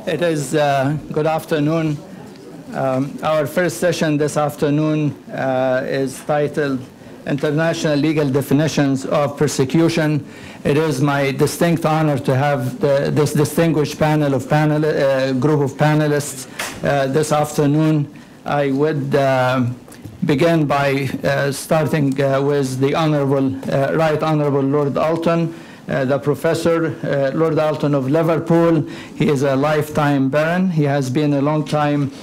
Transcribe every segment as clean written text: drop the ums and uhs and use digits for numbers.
It is good afternoon. Our first session this afternoon is titled International Legal Definitions of Persecution. It is my distinct honor to have this distinguished group of panelists this afternoon. I would begin by starting with the Right Honorable Lord Alton, the Professor, Lord Alton of Liverpool. He is a lifetime Baron. He has been a long time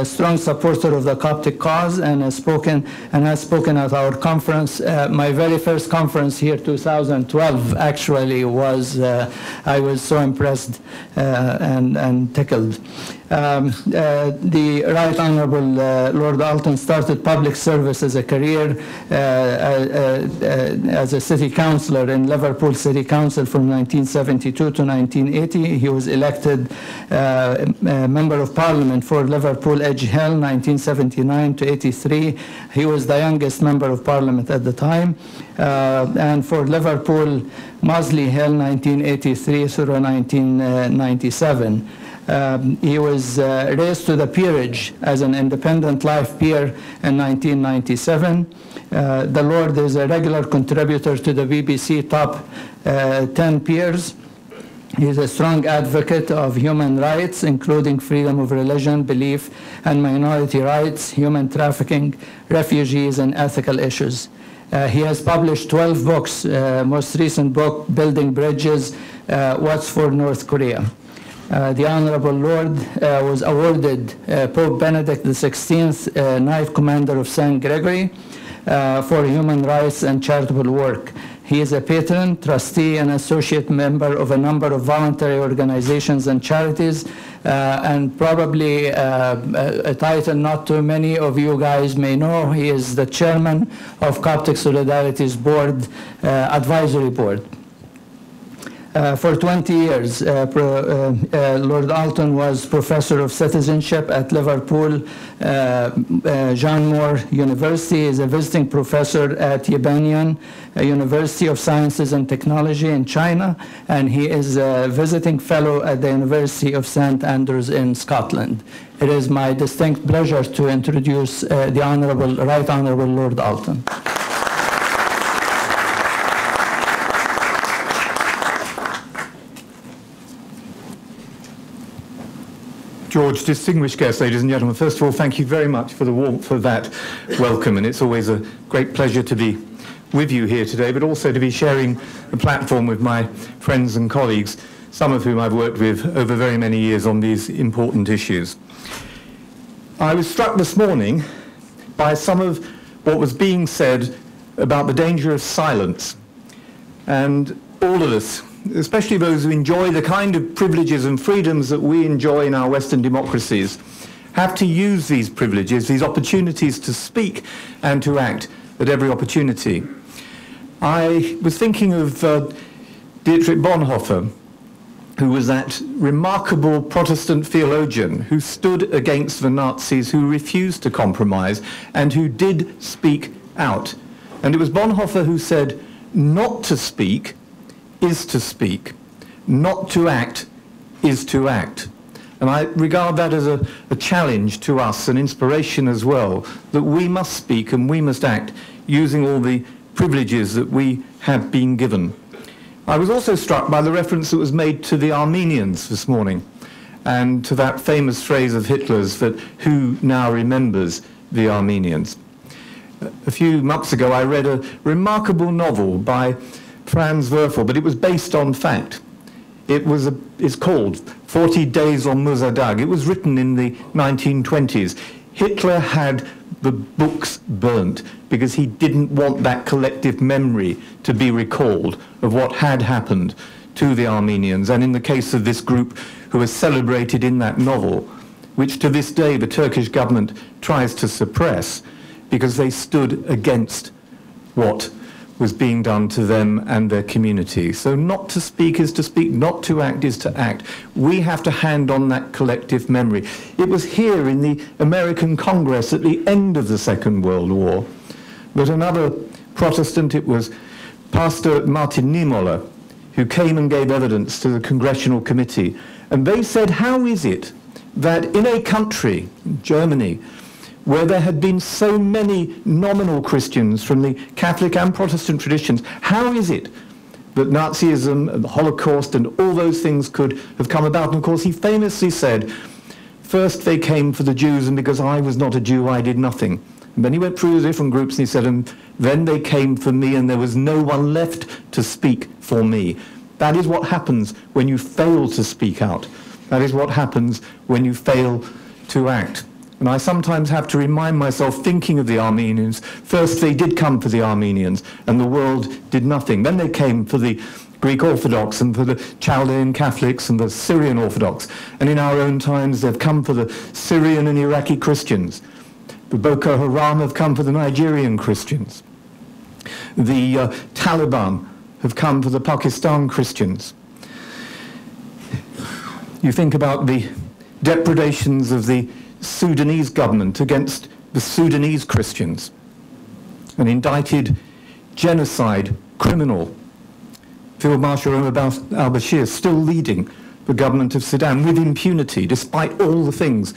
strong supporter of the Coptic cause and has spoken at our conference. My very first conference here, 2012, actually was, I was so impressed and tickled. The Right Honorable Lord Alton started public service as a career as a city councillor in Liverpool City Council from 1972 to 1980. He was elected Member of Parliament for Liverpool Edge Hill 1979 to 83. He was the youngest Member of Parliament at the time. And for Liverpool Mosley Hill 1983 through 1997. He was raised to the peerage as an independent life peer in 1997. The Lord is a regular contributor to the BBC Top 10 Peers. He is a strong advocate of human rights, including freedom of religion, belief, and minority rights, human trafficking, refugees, and ethical issues. He has published 12 books, most recent book, Building Bridges, What's for North Korea. The Honorable Lord was awarded Pope Benedict XVI Knight Commander of St. Gregory for human rights and charitable work. He is a patron, trustee, and associate member of a number of voluntary organizations and charities, and probably a title not too many of you guys may know. He is the chairman of Coptic Solidarity's board, advisory board. For 20 years, Lord Alton was Professor of Citizenship at Liverpool John Moore University. He is a visiting professor at Yebanian University of Sciences and Technology in China, and he is a visiting fellow at the University of St. Andrews in Scotland. It is my distinct pleasure to introduce the Right Honorable Lord Alton. George, distinguished guests, ladies and gentlemen, first of all, thank you very much for the warmth of that welcome, and it's always a great pleasure to be with you here today, but also to be sharing the platform with my friends and colleagues, some of whom I've worked with over very many years on these important issues. I was struck this morning by some of what was being said about the danger of silence, and all of us, especially those who enjoy the kind of privileges and freedoms that we enjoy in our Western democracies, have to use these privileges, these opportunities to speak and to act at every opportunity. I was thinking of Dietrich Bonhoeffer, who was that remarkable Protestant theologian who stood against the Nazis, who refused to compromise, and who did speak out. And it was Bonhoeffer who said, "Not to speak is to speak. Not to act is to act." And I regard that as a challenge to us, an inspiration as well, that we must speak and we must act using all the privileges that we have been given. I was also struck by the reference that was made to the Armenians this morning, and to that famous phrase of Hitler's that who now remembers the Armenians. A few months ago I read a remarkable novel by Franz Werfel, but it was based on fact. It's called 40 Days on Muzadag. It was written in the 1920s. Hitler had the books burnt because he didn't want that collective memory to be recalled of what had happened to the Armenians, and in the case of this group who is celebrated in that novel, which to this day the Turkish government tries to suppress because they stood against what was being done to them and their community. So not to speak is to speak, not to act is to act. We have to hand on that collective memory. It was here in the American Congress at the end of the Second World War that another Protestant, it was Pastor Martin Niemöller, who came and gave evidence to the Congressional Committee And they said, how is it that in a country, Germany, where there had been so many nominal Christians from the Catholic and Protestant traditions, how is it that Nazism and the Holocaust and all those things could have come about? And of course, he famously said, first they came for the Jews, and because I was not a Jew, I did nothing. And then he went through the different groups, and he said, and then they came for me, and there was no one left to speak for me. That is what happens when you fail to speak out. That is what happens when you fail to act. And I sometimes have to remind myself, thinking of the Armenians, first they did come for the Armenians, and the world did nothing. Then they came for the Greek Orthodox and for the Chaldean Catholics and the Syrian Orthodox. And in our own times, they've come for the Syrian and Iraqi Christians. The Boko Haram have come for the Nigerian Christians. The Taliban have come for the Pakistan Christians. You think about the depredations of the Sudanese government against the Sudanese Christians, an indicted genocide criminal, Field Marshal Omar al-Bashir, still leading the government of Sudan with impunity, despite all the things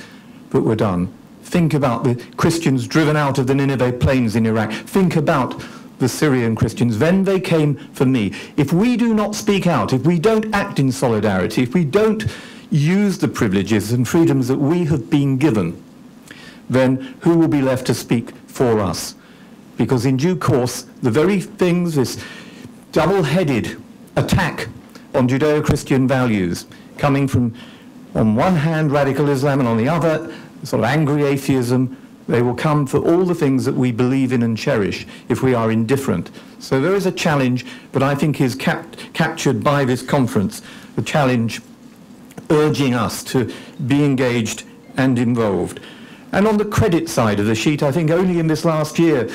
that were done. Think about the Christians driven out of the Nineveh plains in Iraq. Think about the Syrian Christians. Then they came for me. If we do not speak out, if we don't act in solidarity, if we don't use the privileges and freedoms that we have been given, then who will be left to speak for us? Because in due course, the very things, this double-headed attack on Judeo-Christian values, coming from, on one hand, radical Islam, and on the other, sort of angry atheism, they will come for all the things that we believe in and cherish if we are indifferent. So there is a challenge that I think is captured by this conference, the challenge urging us to be engaged and involved. And on the credit side of the sheet, I think only in this last year,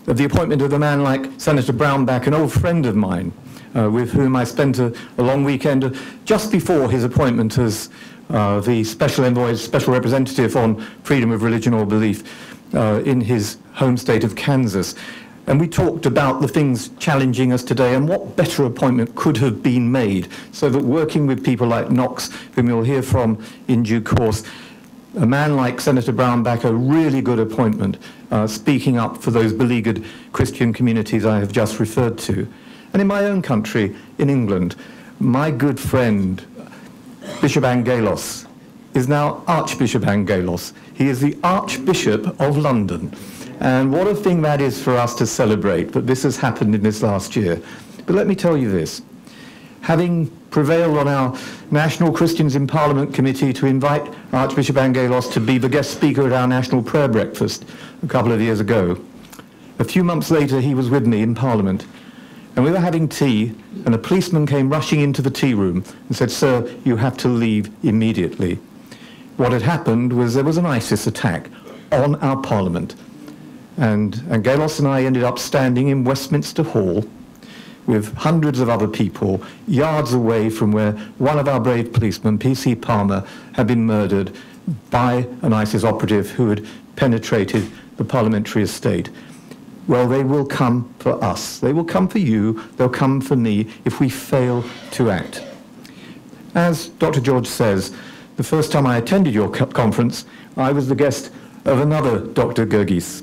of the appointment of a man like Senator Brownback, an old friend of mine, with whom I spent a long weekend just before his appointment as the Special Envoy, Special Representative on Freedom of Religion or Belief in his home state of Kansas. And we talked about the things challenging us today and what better appointment could have been made so that working with people like Knox, whom you'll hear from in due course, a man like Senator Brownback, a really good appointment, speaking up for those beleaguered Christian communities I have just referred to. And in my own country, in England, my good friend, Bishop Angelos, is now Archbishop Angelos. He is the Archbishop of London. And what a thing that is for us to celebrate, that this has happened in this last year. But let me tell you this. Having prevailed on our National Christians in Parliament Committee to invite Archbishop Angelos to be the guest speaker at our National Prayer Breakfast a couple of years ago, a few months later he was with me in Parliament, and we were having tea, and a policeman came rushing into the tea room and said, "Sir, you have to leave immediately." What had happened was there was an ISIS attack on our Parliament. And Angelos and I ended up standing in Westminster Hall with hundreds of other people, yards away from where one of our brave policemen, PC Palmer, had been murdered by an ISIS operative who had penetrated the parliamentary estate. Well, they will come for us. They will come for you. They'll come for me if we fail to act. As Dr. George says, the first time I attended your conference, I was the guest of another Dr. Gurguis,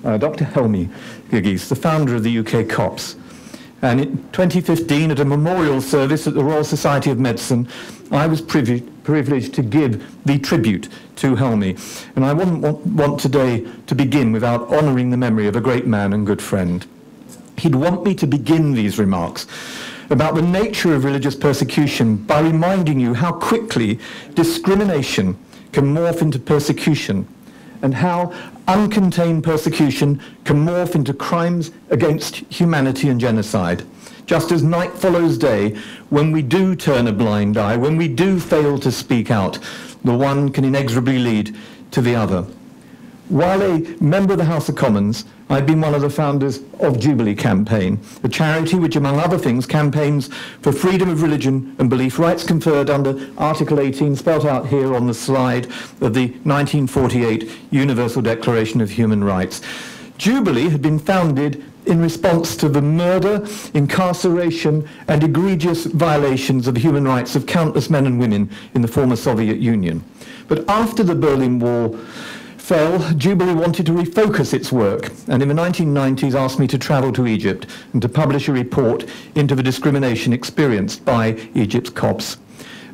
Dr. Helmi Gurguis, the founder of the UK COPS. And in 2015, at a memorial service at the Royal Society of Medicine, I was privileged to give the tribute to Helmi. And I wouldn't want today to begin without honouring the memory of a great man and good friend. He'd want me to begin these remarks about the nature of religious persecution by reminding you how quickly discrimination can morph into persecution, and how uncontained persecution can morph into crimes against humanity and genocide. Just as night follows day, when we do turn a blind eye, when we do fail to speak out, the one can inexorably lead to the other. While a member of the House of Commons, I've been one of the founders of Jubilee Campaign, a charity which, among other things, campaigns for freedom of religion and belief, rights conferred under Article 18, spelt out here on the slide, of the 1948 Universal Declaration of Human Rights. Jubilee had been founded in response to the murder, incarceration, and egregious violations of the human rights of countless men and women in the former Soviet Union. But after the Berlin Wall fell, Jubilee wanted to refocus its work, and in the 1990s asked me to travel to Egypt and to publish a report into the discrimination experienced by Egypt's Copts.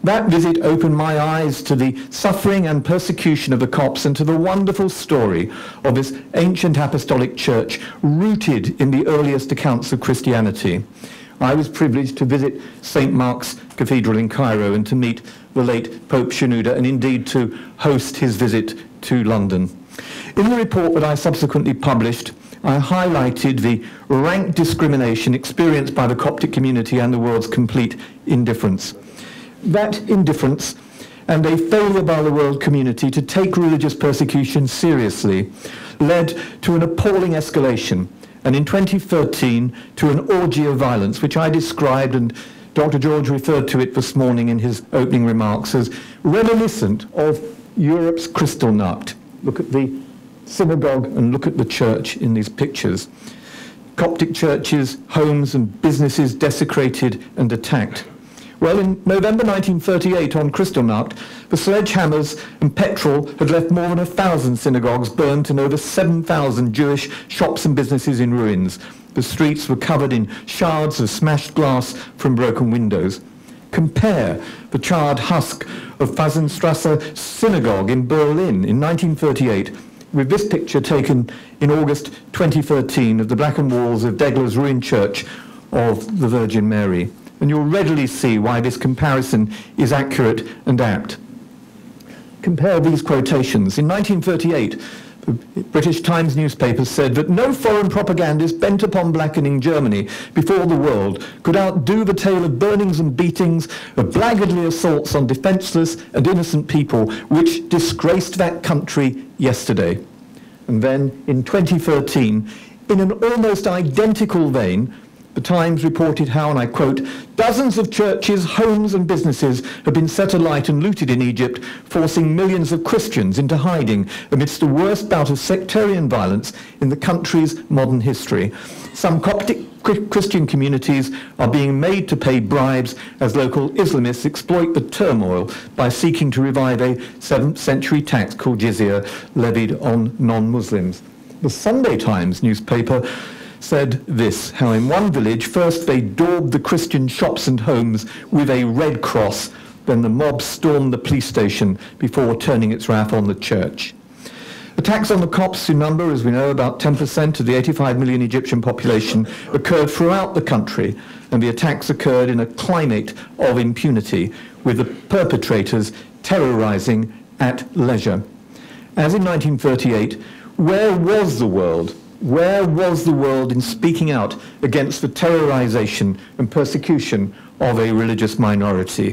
That visit opened my eyes to the suffering and persecution of the Copts and to the wonderful story of this ancient apostolic church rooted in the earliest accounts of Christianity. I was privileged to visit St. Mark's Cathedral in Cairo and to meet the late Pope Shenouda and indeed to host his visit to London. In the report that I subsequently published, I highlighted the rank discrimination experienced by the Coptic community and the world's complete indifference. That indifference and a failure by the world community to take religious persecution seriously led to an appalling escalation, and in 2013 to an orgy of violence, which I described, and Dr. George referred to it this morning in his opening remarks, as reminiscent of Europe's Kristallnacht. Look at the synagogue and look at the church in these pictures. Coptic churches, homes and businesses desecrated and attacked. Well, in November 1938, on Kristallnacht, the sledgehammers and petrol had left more than 1,000 synagogues burnt and over 7,000 Jewish shops and businesses in ruins. The streets were covered in shards of smashed glass from broken windows. Compare the charred husk of Fasenstrasse Synagogue in Berlin in 1938 with this picture taken in August 2013 of the blackened walls of Degler's ruined church of the Virgin Mary. And you'll readily see why this comparison is accurate and apt. Compare these quotations. In 1938, the British Times newspaper said that no foreign propagandist bent upon blackening Germany before the world could outdo the tale of burnings and beatings, of blackguardly assaults on defenceless and innocent people, which disgraced that country yesterday. And then, in 2013, in an almost identical vein, the Times reported how, and I quote, dozens of churches, homes and businesses have been set alight and looted in Egypt, forcing millions of Christians into hiding amidst the worst bout of sectarian violence in the country's modern history. Some Coptic Christian communities are being made to pay bribes as local Islamists exploit the turmoil by seeking to revive a 7th century tax called jizya levied on non-Muslims. The Sunday Times newspaper said this, how in one village, first they daubed the Christian shops and homes with a red cross, then the mob stormed the police station before turning its wrath on the church. Attacks on the Copts, who number, as we know, about 10% of the 85 million Egyptian population, occurred throughout the country, and the attacks occurred in a climate of impunity, with the perpetrators terrorizing at leisure. As in 1938, where was the world? Where was the world in speaking out against the terrorization and persecution of a religious minority?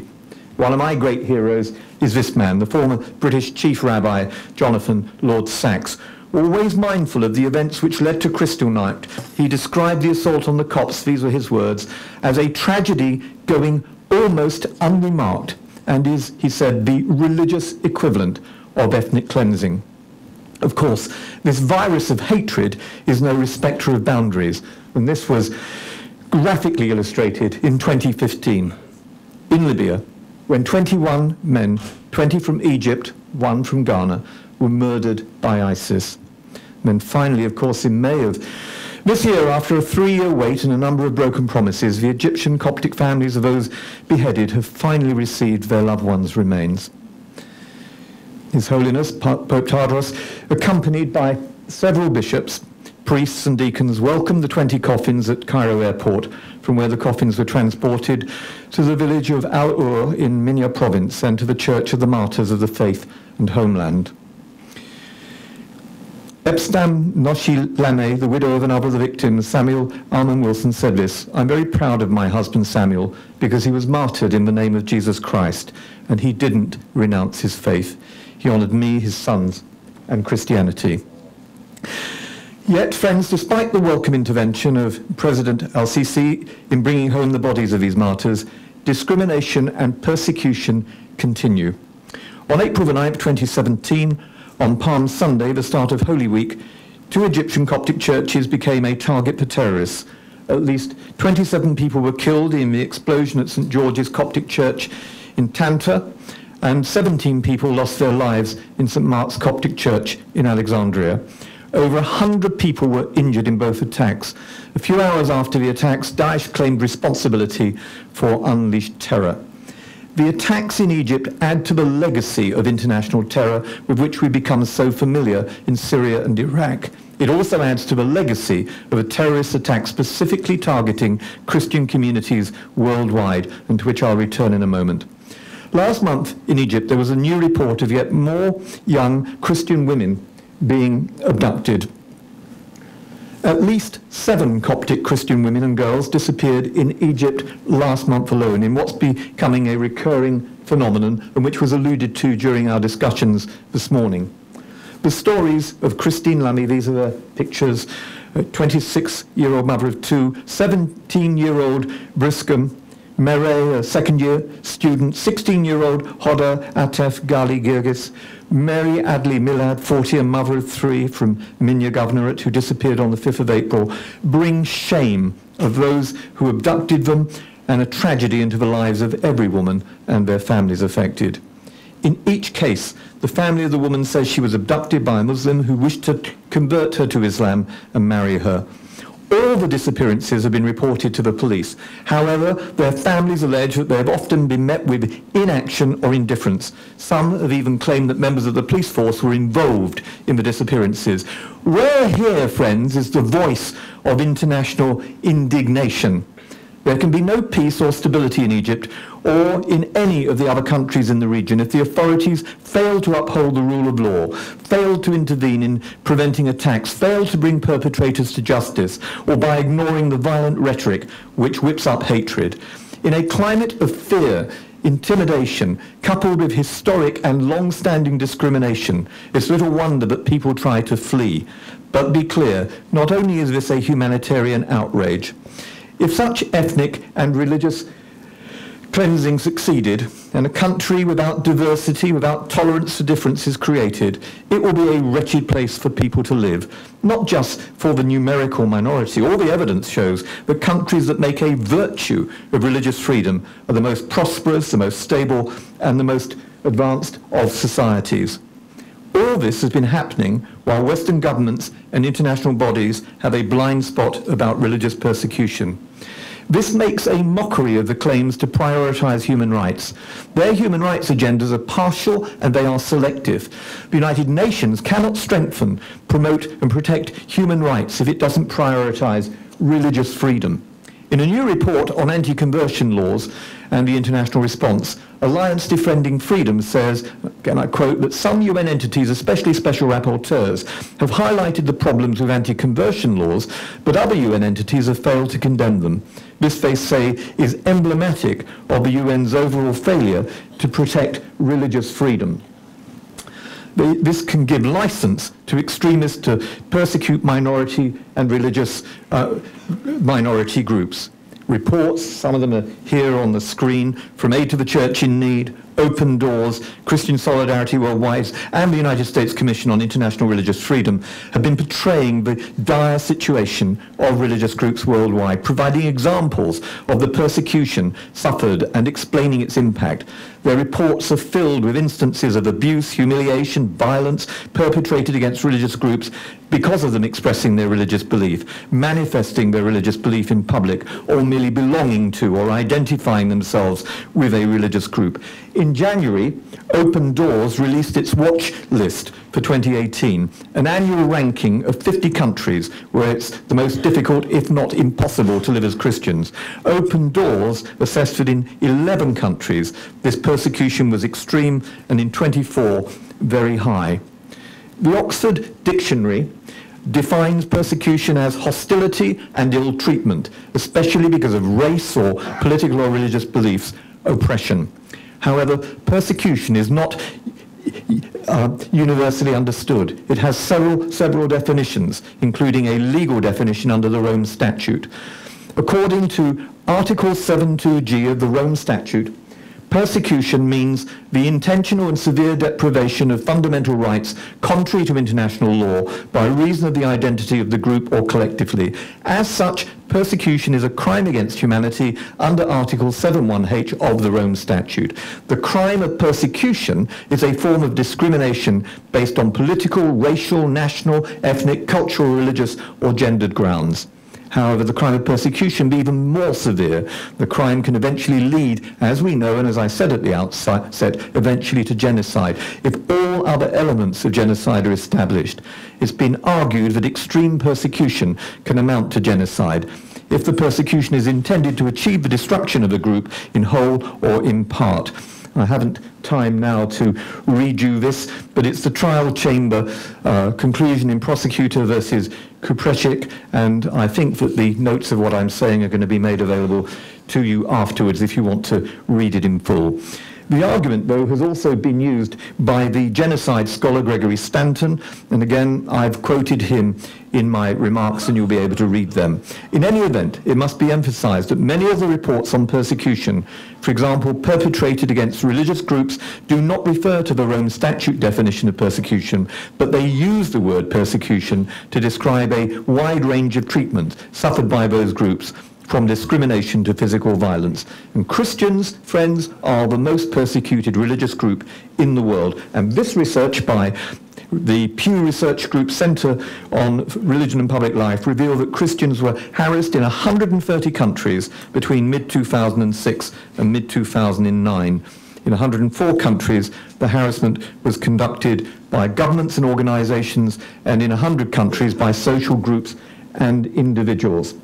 One of my great heroes is this man, the former British Chief Rabbi, Jonathan Lord Sachs. Always mindful of the events which led to Kristallnacht, he described the assault on the Copts, these were his words, as a tragedy going almost unremarked and is, he said, the religious equivalent of ethnic cleansing. Of course, this virus of hatred is no respecter of boundaries, and this was graphically illustrated in 2015 in Libya, when 21 men, 20 from Egypt, 1 from Ghana, were murdered by ISIS. And then finally, of course, in May of this year, after a 3-year wait and a number of broken promises, the Egyptian Coptic families of those beheaded have finally received their loved ones' remains. His Holiness, Pope Tadros, accompanied by several bishops, priests and deacons, welcomed the 20 coffins at Cairo airport, from where the coffins were transported to the village of Al-Ur in Minya province and to the Church of the Martyrs of the Faith and Homeland. Epstam Noshi Lame, the widow of another of the victims, Samuel Alman Wilson, said this, "I'm very proud of my husband Samuel because he was martyred in the name of Jesus Christ, and he didn't renounce his faith. He honoured me, his sons, and Christianity." Yet, friends, despite the welcome intervention of President al-Sisi in bringing home the bodies of these martyrs, discrimination and persecution continue. On April the 9th, 2017, on Palm Sunday, the start of Holy Week, 2 Egyptian Coptic churches became a target for terrorists. At least 27 people were killed in the explosion at St. George's Coptic Church in Tanta, and 17 people lost their lives in St. Mark's Coptic Church in Alexandria. Over 100 people were injured in both attacks. A few hours after the attacks, Daesh claimed responsibility for unleashed terror. The attacks in Egypt add to the legacy of international terror with which we become so familiar in Syria and Iraq. It also adds to the legacy of a terrorist attack specifically targeting Christian communities worldwide, and to which I'll return in a moment. Last month in Egypt, there was a new report of yet more young Christian women being abducted. At least 7 Coptic Christian women and girls disappeared in Egypt last month alone, in what's becoming a recurring phenomenon and which was alluded to during our discussions this morning. The stories of Christine Lamy, these are the pictures, a 26-year-old mother of 2, 17-year-old Briscom, Mereh, a second-year student, 16-year-old Hoda Atef Gali Gurguis, Mary Adley Millard, 40, a mother of 3 from Minya Governorate, who disappeared on the 5th of April, bring shame of those who abducted them and a tragedy into the lives of every woman and their families affected. In each case, the family of the woman says she was abducted by a Muslim who wished to convert her to Islam and marry her. All the disappearances have been reported to the police. However, their families allege that they have often been met with inaction or indifference. Some have even claimed that members of the police force were involved in the disappearances. Rare here, friends, is the voice of international indignation. There can be no peace or stability in Egypt or in any of the other countries in the region if the authorities fail to uphold the rule of law, fail to intervene in preventing attacks, fail to bring perpetrators to justice, or by ignoring the violent rhetoric which whips up hatred. In a climate of fear, intimidation, coupled with historic and long-standing discrimination, it's little wonder that people try to flee. But be clear, not only is this a humanitarian outrage. If such ethnic and religious cleansing succeeded, and a country without diversity, without tolerance for difference is created, it will be a wretched place for people to live, not just for the numerical minority. All the evidence shows that countries that make a virtue of religious freedom are the most prosperous, the most stable, and the most advanced of societies. All this has been happening while Western governments and international bodies have a blind spot about religious persecution. This makes a mockery of the claims to prioritize human rights. Their human rights agendas are partial and they are selective. The United Nations cannot strengthen, promote and protect human rights if it doesn't prioritize religious freedom. In a new report on anti-conversion laws and the international response, Alliance Defending Freedom says, and I quote, that some UN entities, especially special rapporteurs, have highlighted the problems with anti-conversion laws, but other UN entities have failed to condemn them. This, they say, is emblematic of the UN's overall failure to protect religious freedom. This can give license to extremists to persecute minority and religious minority groups. Reports, some of them are here on the screen, from Aid to the Church in Need, Open Doors, Christian Solidarity Worldwide, and the United States Commission on International Religious Freedom have been portraying the dire situation of religious groups worldwide, providing examples of the persecution suffered and explaining its impact. Their reports are filled with instances of abuse, humiliation, violence perpetrated against religious groups because of them expressing their religious belief, manifesting their religious belief in public, or merely belonging to or identifying themselves with a religious group. In January, Open Doors released its watch list for 2018, an annual ranking of 50 countries where it's the most difficult, if not impossible, to live as Christians. Open Doors assessed that in 11 countries this persecution was extreme, and in 24 very high. The Oxford Dictionary defines persecution as hostility and ill treatment, especially because of race or political or religious beliefs, oppression. However, persecution is not universally understood. It has several definitions, including a legal definition under the Rome Statute. According to Article 72G of the Rome Statute, Persecution means the intentional and severe deprivation of fundamental rights contrary to international law by reason of the identity of the group or collectively. As such, persecution is a crime against humanity under Article 7.1h of the Rome Statute. The crime of persecution is a form of discrimination based on political, racial, national, ethnic, cultural, religious, or gendered grounds. However, the crime of persecution be even more severe. The crime can eventually lead, as we know, and as I said at the outset, eventually to genocide, if all other elements of genocide are established. It's been argued that extreme persecution can amount to genocide if the persecution is intended to achieve the destruction of a group in whole or in part. I haven't time now to read you this, but it's the trial chamber conclusion in Prosecutor versus Kupreshik, and I think that the notes of what I'm saying are going to be made available to you afterwards if you want to read it in full. The argument, though, has also been used by the genocide scholar Gregory Stanton, and again, I've quoted him in my remarks, and you'll be able to read them. In any event, it must be emphasized that many of the reports on persecution, for example, perpetrated against religious groups, do not refer to the Rome Statute definition of persecution, but they use the word persecution to describe a wide range of treatment suffered by those groups, from discrimination to physical violence. And Christians, friends, are the most persecuted religious group in the world. And this research by the Pew Research Group Center on Religion and Public Life revealed that Christians were harassed in 130 countries between mid-2006 and mid-2009. In 104 countries, the harassment was conducted by governments and organizations, and in 100 countries by social groups and individuals.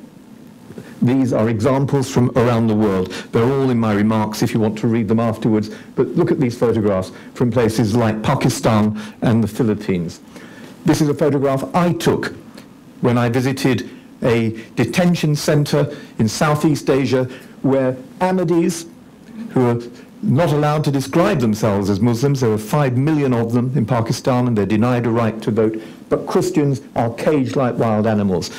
These are examples from around the world. They're all in my remarks if you want to read them afterwards. But look at these photographs from places like Pakistan and the Philippines. This is a photograph I took when I visited a detention center in Southeast Asia where Ahmadis, who are not allowed to describe themselves as Muslims, there are 5 million of them in Pakistan and they're denied a right to vote, but Christians are caged like wild animals.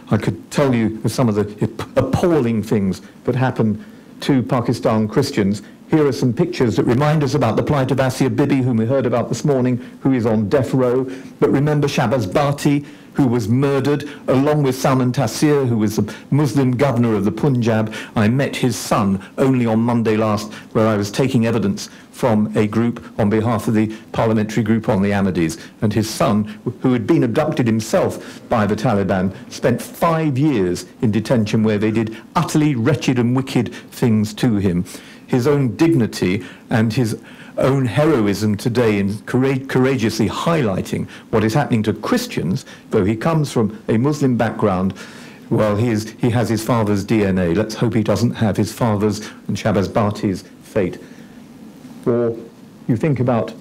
I could tell you some of the appalling things that happen to Pakistan Christians. Here are some pictures that remind us about the plight of Asia Bibi, whom we heard about this morning, who is on death row. But remember Shahbaz Bhatti, who was murdered, along with Salman Taseer, who was the Muslim governor of the Punjab. I met his son only on Monday last, where I was taking evidence from a group on behalf of the parliamentary group on the Ahmadis. And his son, who had been abducted himself by the Taliban, spent 5 years in detention where they did utterly wretched and wicked things to him. His own dignity and his own heroism today in courageously highlighting what is happening to Christians, though he comes from a Muslim background, well, he has his father's DNA. Let's hope he doesn't have his father's and Shahbaz Bhatti's fate. Or you think about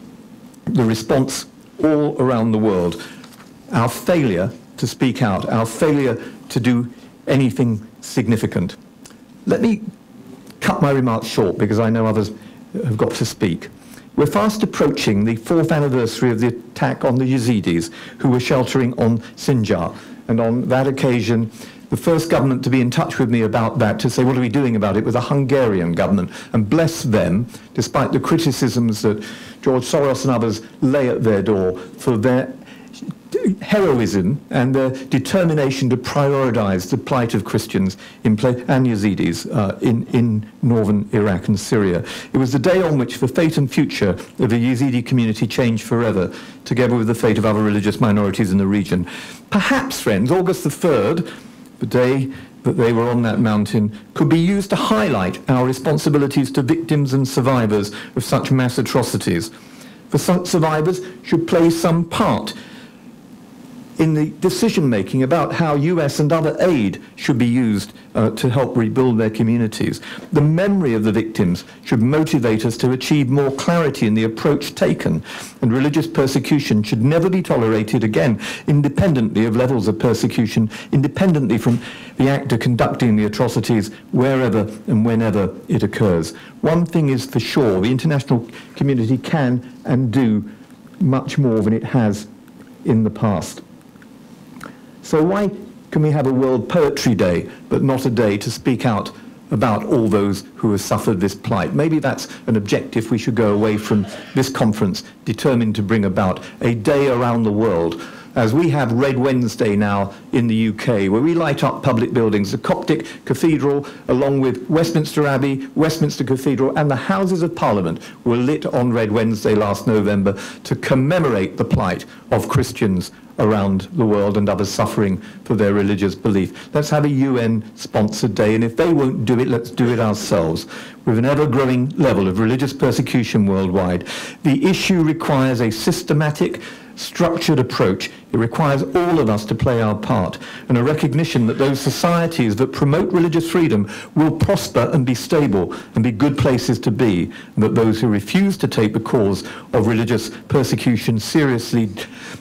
the response all around the world, our failure to speak out, our failure to do anything significant. Let me cut my remarks short because I know others have got to speak. We're fast approaching the 4th anniversary of the attack on the Yazidis who were sheltering on Sinjar. And on that occasion, the first government to be in touch with me about that, to say, what are we doing about it, was a Hungarian government. And bless them, despite the criticisms that George Soros and others lay at their door for their heroism and their determination to prioritize the plight of Christians and Yazidis in northern Iraq and Syria. It was the day on which the fate and future of the Yazidi community changed forever, together with the fate of other religious minorities in the region. Perhaps, friends, August the 3rd, the day that they were on that mountain, could be used to highlight our responsibilities to victims and survivors of such mass atrocities. The survivors should play some part in the decision-making about how US and other aid should be used to help rebuild their communities. The memory of the victims should motivate us to achieve more clarity in the approach taken, and religious persecution should never be tolerated again, independently of levels of persecution, independently from the actor conducting the atrocities wherever and whenever it occurs. One thing is for sure, the international community can and do much more than it has in the past. So why can we have a World Poetry Day, but not a day to speak out about all those who have suffered this plight. Maybe that's an objective we should go away from this conference, determined to bring about a day around the world, as we have Red Wednesday now in the UK, where we light up public buildings. The Coptic Cathedral, along with Westminster Abbey, Westminster Cathedral, and the Houses of Parliament were lit on Red Wednesday last November to commemorate the plight of Christians around the world and others suffering for their religious belief. Let's have a UN-sponsored day, and if they won't do it, let's do it ourselves. With an ever-growing level of religious persecution worldwide, the issue requires a systematic, structured approach. It requires all of us to play our part, and a recognition that those societies that promote religious freedom will prosper and be stable and be good places to be, and that those who refuse to take the cause of religious persecution seriously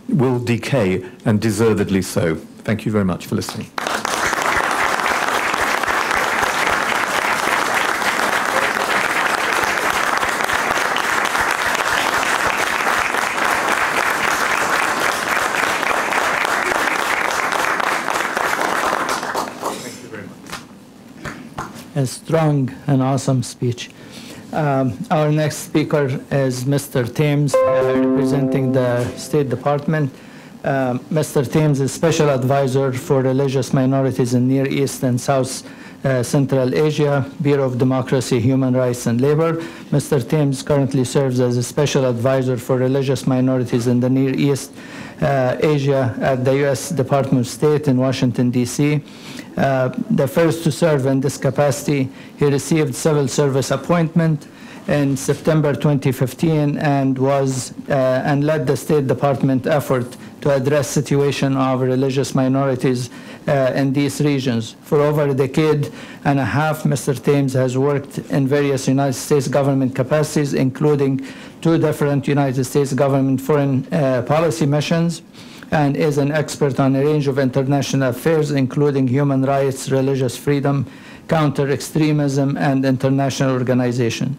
will decay, and deservedly so. Thank you very much for listening. A strong and awesome speech. Our next speaker is Mr. Thames, representing the State Department. Mr. Thames is Special Advisor for Religious Minorities in Near East and South Central Asia, Bureau of Democracy, Human Rights and Labor. Mr. Thames currently serves as a Special Advisor for Religious Minorities in the Near East Asia at the U.S. Department of State in Washington, D.C. The first to serve in this capacity, he received civil service appointment in September 2015 and led the State Department effort to address situation of religious minorities in these regions. For over a decade and a half, Mr. Thames has worked in various United States government capacities, including 2 different United States government foreign policy missions, and is an expert on a range of international affairs, including human rights, religious freedom, counter-extremism, and international organizations.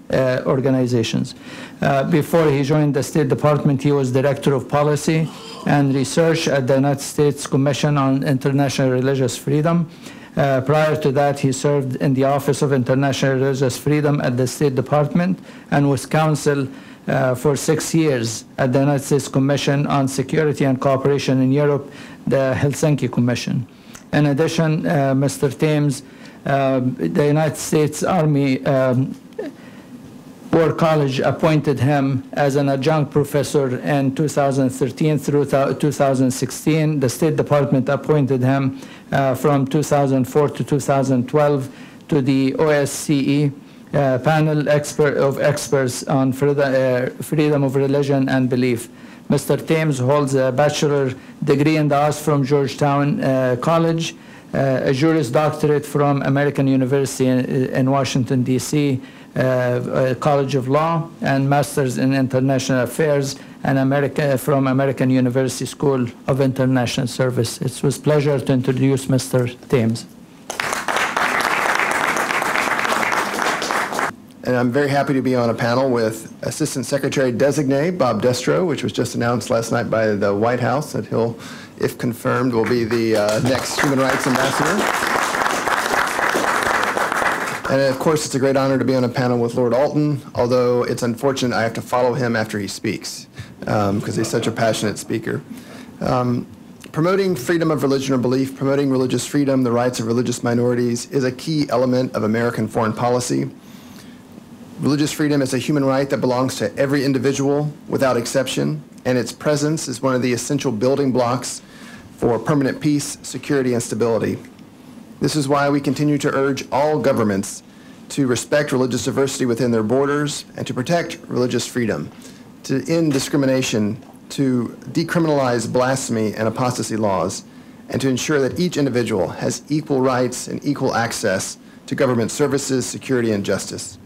Before he joined the State Department, he was Director of Policy and Research at the United States Commission on International Religious Freedom. Prior to that, he served in the Office of International Religious Freedom at the State Department and was counsel for 6 years at the United States Commission on Security and Cooperation in Europe, the Helsinki Commission. In addition, Mr. Thames, the United States Army War College appointed him as an adjunct professor in 2013 through 2016. The State Department appointed him from 2004 to 2012 to the OSCE panel of experts on freedom of religion and belief. Mr. Thames holds a bachelor degree in the arts from Georgetown College, a Juris Doctorate from American University in Washington, D.C., College of Law, and Masters in International Affairs from American University School of International Service. It was a pleasure to introduce Mr. Thames. And I'm very happy to be on a panel with Assistant Secretary Designate Bob Destro, which was just announced last night by the White House that he'll, if confirmed, will be the next Human Rights Ambassador. And of course, it's a great honor to be on a panel with Lord Alton, although it's unfortunate I have to follow him after he speaks, because he's such a passionate speaker. Promoting freedom of religion or belief, promoting religious freedom, the rights of religious minorities, is a key element of American foreign policy. Religious freedom is a human right that belongs to every individual without exception, and its presence is one of the essential building blocks for permanent peace, security, and stability. This is why we continue to urge all governments to respect religious diversity within their borders and to protect religious freedom, to end discrimination, to decriminalize blasphemy and apostasy laws, and to ensure that each individual has equal rights and equal access to government services, security, and justice.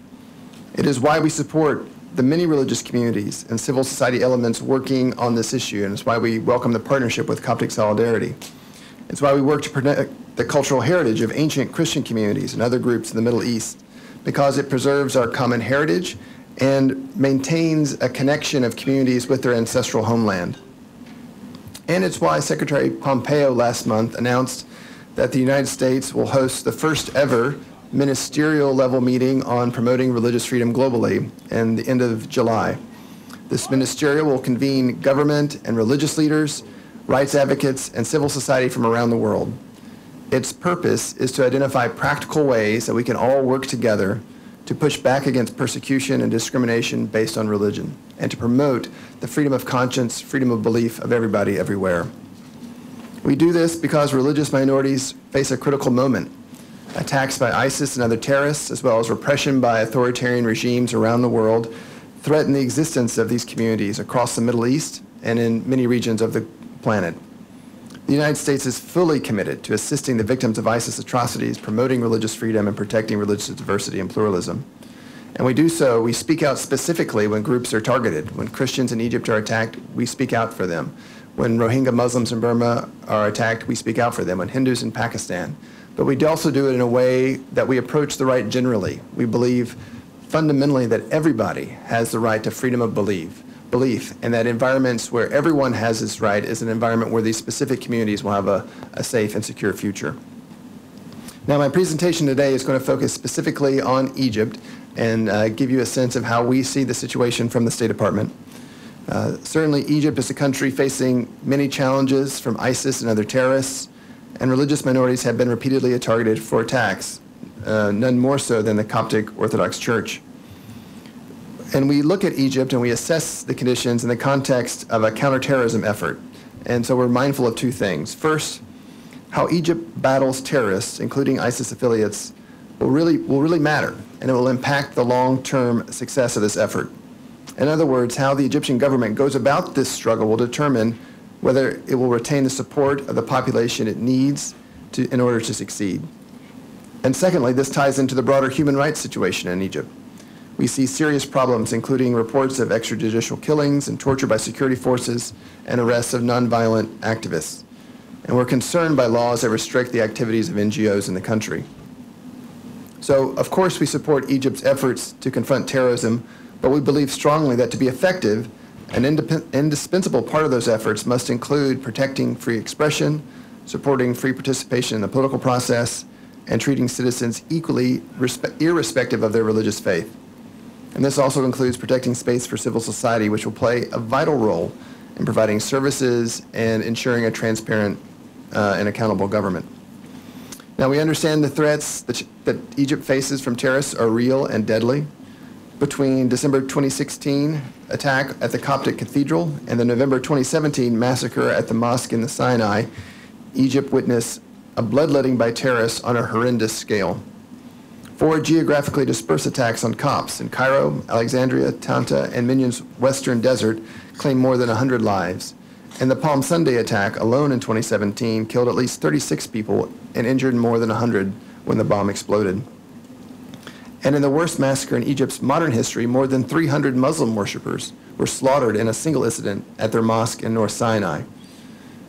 It is why we support the many religious communities and civil society elements working on this issue, and it's why we welcome the partnership with Coptic Solidarity. It's why we work to protect the cultural heritage of ancient Christian communities and other groups in the Middle East, because it preserves our common heritage and maintains a connection of communities with their ancestral homeland. And it's why Secretary Pompeo last month announced that the United States will host the first ever ministerial level meeting on promoting religious freedom globally in the end of July. This ministerial will convene government and religious leaders, rights advocates, and civil society from around the world. Its purpose is to identify practical ways that we can all work together to push back against persecution and discrimination based on religion, and to promote the freedom of conscience, freedom of belief of everybody everywhere. We do this because religious minorities face a critical moment. Attacks by ISIS and other terrorists, as well as repression by authoritarian regimes around the world, threaten the existence of these communities across the Middle East and in many regions of the planet. The United States is fully committed to assisting the victims of ISIS atrocities, promoting religious freedom, and protecting religious diversity and pluralism. And we do so, we speak out specifically when groups are targeted. When Christians in Egypt are attacked, we speak out for them. When Rohingya Muslims in Burma are attacked, we speak out for them. When Hindus in Pakistan. But we also do it in a way that we approach the right generally. We believe fundamentally that everybody has the right to freedom of belief, and that environments where everyone has this right is an environment where these specific communities will have a safe and secure future. Now, my presentation today is going to focus specifically on Egypt and give you a sense of how we see the situation from the State Department. Certainly, Egypt is a country facing many challenges from ISIS and other terrorists, and religious minorities have been repeatedly targeted for attacks, none more so than the Coptic Orthodox Church. And we look at Egypt and we assess the conditions in the context of a counterterrorism effort. And so we're mindful of two things. First, how Egypt battles terrorists, including ISIS affiliates, will really matter, and it will impact the long-term success of this effort. In other words, how the Egyptian government goes about this struggle will determine whether it will retain the support of the population it needs in order to succeed. And secondly, this ties into the broader human rights situation in Egypt. We see serious problems, including reports of extrajudicial killings and torture by security forces and arrests of nonviolent activists. And we're concerned by laws that restrict the activities of NGOs in the country. So, of course, we support Egypt's efforts to confront terrorism, but we believe strongly that to be effective, an indispensable part of those efforts must include protecting free expression, supporting free participation in the political process, and treating citizens equally, irrespective of their religious faith. And this also includes protecting space for civil society, which will play a vital role in providing services and ensuring a transparent and accountable government. Now, we understand the threats that Egypt faces from terrorists are real and deadly. Between December 2016 attack at the Coptic Cathedral and the November 2017 massacre at the mosque in the Sinai, Egypt witnessed a bloodletting by terrorists on a horrendous scale. 4 geographically dispersed attacks on Copts in Cairo, Alexandria, Tanta, and Minyan's western desert claimed more than 100 lives. And the Palm Sunday attack alone in 2017 killed at least 36 people and injured more than 100 when the bomb exploded. And in the worst massacre in Egypt's modern history, more than 300 Muslim worshippers were slaughtered in a single incident at their mosque in North Sinai.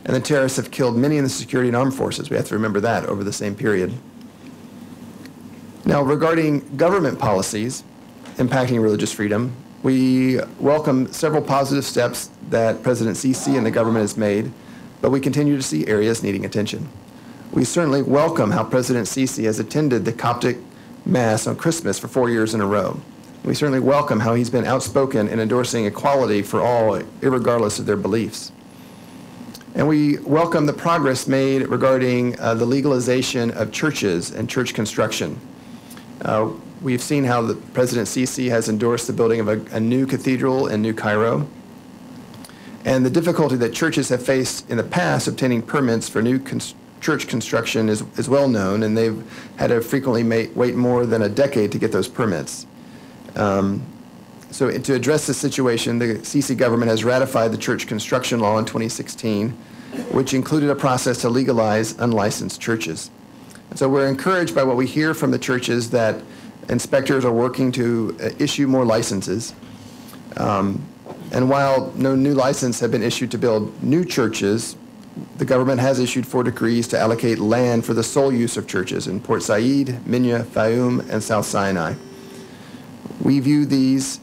And the terrorists have killed many in the security and armed forces. We have to remember that over the same period. Now, regarding government policies impacting religious freedom, we welcome several positive steps that President Sisi and the government has made, but we continue to see areas needing attention. We certainly welcome how President Sisi has attended the Coptic Mass on Christmas for 4 years in a row. We certainly welcome how he's been outspoken in endorsing equality for all, irregardless of their beliefs. And we welcome the progress made regarding the legalization of churches and church construction. We've seen how the President Sisi has endorsed the building of a new cathedral in New Cairo. And the difficulty that churches have faced in the past obtaining permits for new church construction is well known, and they've had to frequently wait more than a decade to get those permits. So to address this situation, the Sisi government has ratified the church construction law in 2016, which included a process to legalize unlicensed churches. And so we're encouraged by what we hear from the churches that inspectors are working to issue more licenses. And while no new license have been issued to build new churches, the government has issued 4 decrees to allocate land for the sole use of churches in Port Said, Minya, Fayum, and South Sinai. We view these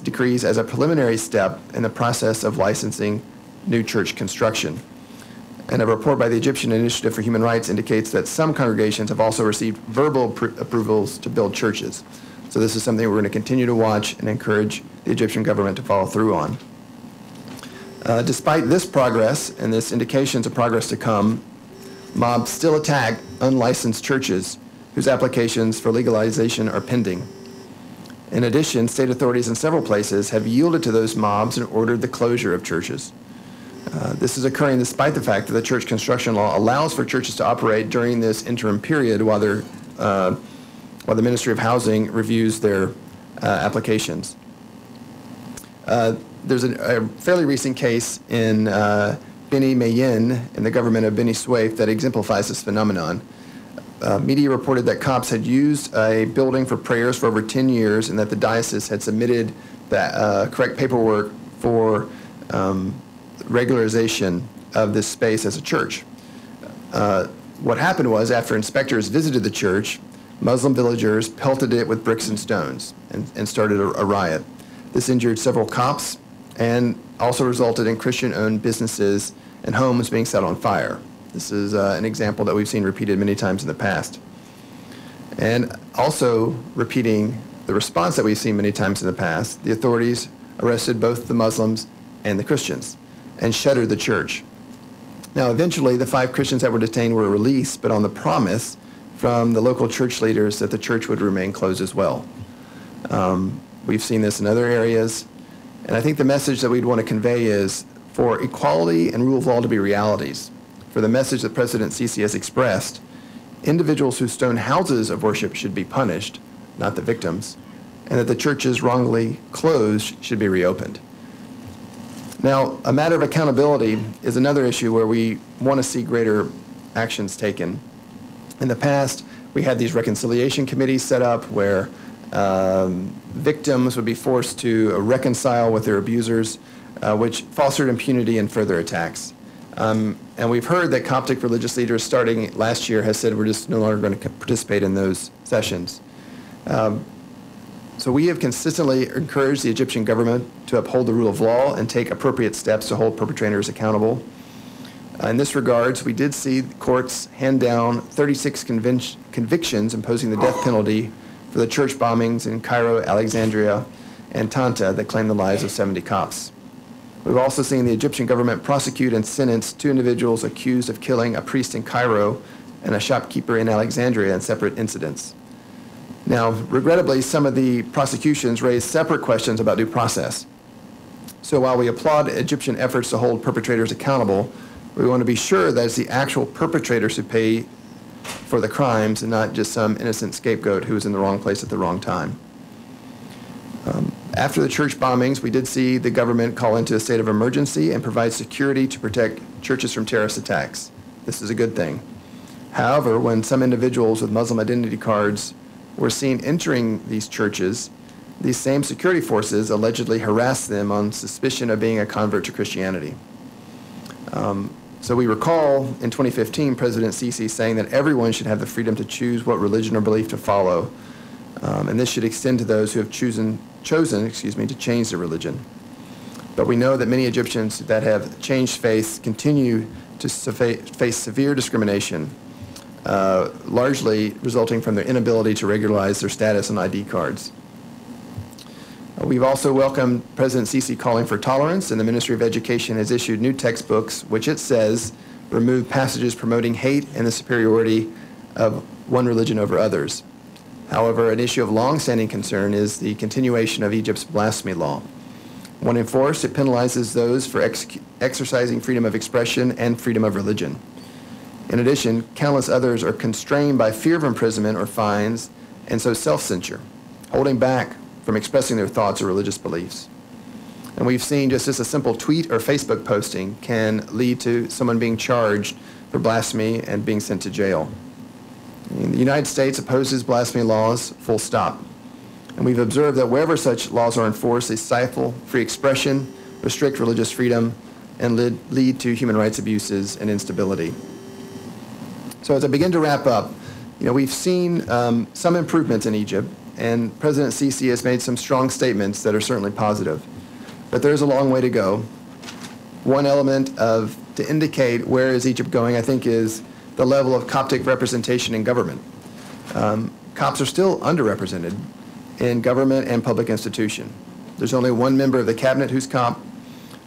decrees as a preliminary step in the process of licensing new church construction. And a report by the Egyptian Initiative for Human Rights indicates that some congregations have also received verbal approvals to build churches. So this is something we're going to continue to watch and encourage the Egyptian government to follow through on. Despite this progress and this indications of progress to come, mobs still attack unlicensed churches whose applications for legalization are pending. In addition, state authorities in several places have yielded to those mobs and ordered the closure of churches. This is occurring despite the fact that the church construction law allows for churches to operate during this interim period while the Ministry of Housing reviews their applications. There's a fairly recent case in Beni Mayen in the government of Beni Suef that exemplifies this phenomenon. Media reported that Copts had used a building for prayers for over 10 years and that the diocese had submitted the correct paperwork for regularization of this space as a church. What happened was, after inspectors visited the church, Muslim villagers pelted it with bricks and stones and started a riot. This injured several Copts and also resulted in Christian-owned businesses and homes being set on fire. This is an example that we've seen repeated many times in the past. And also repeating the response that we've seen many times in the past, the authorities arrested both the Muslims and the Christians and shuttered the church. Now, eventually, the 5 Christians that were detained were released, but on the promise from the local church leaders that the church would remain closed as well. We've seen this in other areas, and I think the message that we'd want to convey is for equality and rule of law to be realities, for the message that President Sisi has expressed, individuals who stone houses of worship should be punished, not the victims, and that the churches wrongly closed should be reopened. Now, a matter of accountability is another issue where we want to see greater actions taken. In the past, we had these reconciliation committees set up where victims would be forced to reconcile with their abusers, which fostered impunity and further attacks. And we've heard that Coptic religious leaders starting last year has said we're just no longer going to participate in those sessions. So we have consistently encouraged the Egyptian government to uphold the rule of law and take appropriate steps to hold perpetrators accountable. In this regards, we did see the courts hand down 36 convictions imposing the death penalty for the church bombings in Cairo, Alexandria, and Tanta that claimed the lives of 70 Copts. We've also seen the Egyptian government prosecute and sentence 2 individuals accused of killing a priest in Cairo and a shopkeeper in Alexandria in separate incidents. Now, regrettably, some of the prosecutions raise separate questions about due process. So while we applaud Egyptian efforts to hold perpetrators accountable, we want to be sure that it's the actual perpetrators who pay for the crimes and not just some innocent scapegoat who was in the wrong place at the wrong time. After the church bombings, we did see the government call into a state of emergency and provide security to protect churches from terrorist attacks. This is a good thing. However, when some individuals with Muslim identity cards were seen entering these churches, these same security forces allegedly harassed them on suspicion of being a convert to Christianity. So we recall in 2015 President Sisi saying that everyone should have the freedom to choose what religion or belief to follow, and this should extend to those who have chosen to change their religion. But we know that many Egyptians that have changed faith continue to face severe discrimination, largely resulting from their inability to regularize their status on ID cards. We've also welcomed President Sisi calling for tolerance, and the Ministry of Education has issued new textbooks, which it says remove passages promoting hate and the superiority of one religion over others. However, an issue of long-standing concern is the continuation of Egypt's blasphemy law. When enforced, it penalizes those for exercising freedom of expression and freedom of religion. In addition, countless others are constrained by fear of imprisonment or fines, and so self-censure, holding back from expressing their thoughts or religious beliefs. And we've seen just a simple tweet or Facebook posting can lead to someone being charged for blasphemy and being sent to jail. The United States opposes blasphemy laws, full stop. And we've observed that wherever such laws are enforced, they stifle free expression, restrict religious freedom, and lead to human rights abuses and instability. So as I begin to wrap up, we've seen some improvements in Egypt, and President Sisi has made some strong statements that are certainly positive. But there's a long way to go. One element of to indicate where is Egypt going, I think, is the level of Coptic representation in government. Copts are still underrepresented in government and public institution. There's only one member of the cabinet who's Copt.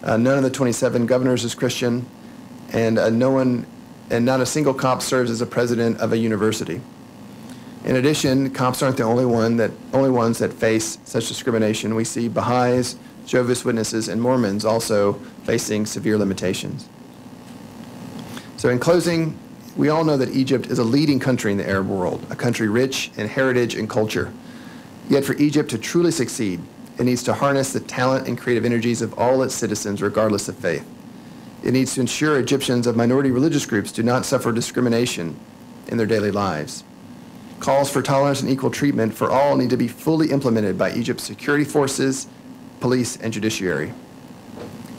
None of the 27 governors is Christian, and not a single Copt serves as a president of a university. In addition, Copts aren't the only ones that face such discrimination. We see Baha'is, Jehovah's Witnesses, and Mormons also facing severe limitations. So in closing, we all know that Egypt is a leading country in the Arab world, a country rich in heritage and culture. Yet for Egypt to truly succeed, it needs to harness the talent and creative energies of all its citizens, regardless of faith. It needs to ensure Egyptians of minority religious groups do not suffer discrimination in their daily lives. Calls for tolerance and equal treatment for all need to be fully implemented by Egypt's security forces, police, and judiciary.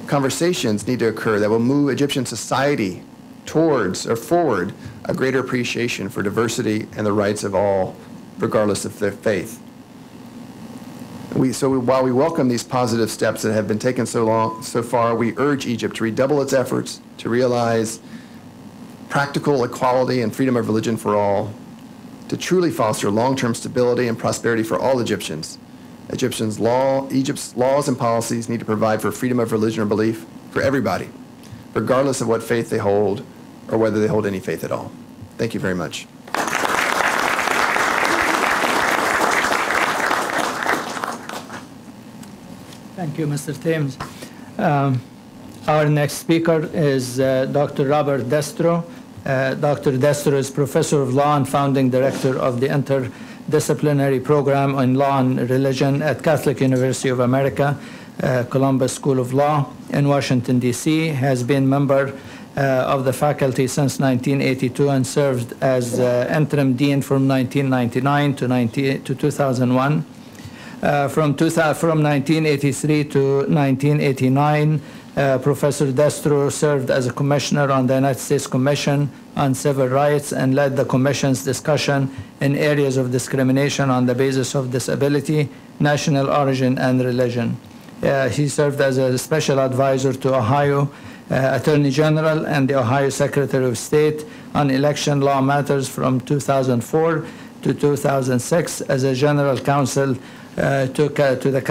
Conversations need to occur that will move Egyptian society towards or forward a greater appreciation for diversity and the rights of all, regardless of their faith. While we welcome these positive steps that have been taken so far, we urge Egypt to redouble its efforts to realize practical equality and freedom of religion for all, to truly foster long-term stability and prosperity for all Egyptians. Egypt's laws and policies need to provide for freedom of religion or belief for everybody, regardless of what faith they hold or whether they hold any faith at all. Thank you very much. Thank you, Mr. Thames. Our next speaker is Dr. Robert Destro. Dr. Destro is Professor of Law and Founding Director of the Interdisciplinary Program on Law and Religion at Catholic University of America, Columbus School of Law in Washington, D.C., has been member of the faculty since 1982 and served as interim dean from 1999 to 2001. From 1983 to 1989, Professor Destro served as a commissioner on the United States Commission on Civil Rights and led the Commission's discussion in areas of discrimination on the basis of disability, national origin, and religion. He served as a special advisor to Ohio Attorney General and the Ohio Secretary of State on election law matters from 2004 to 2006 as a general counsel to the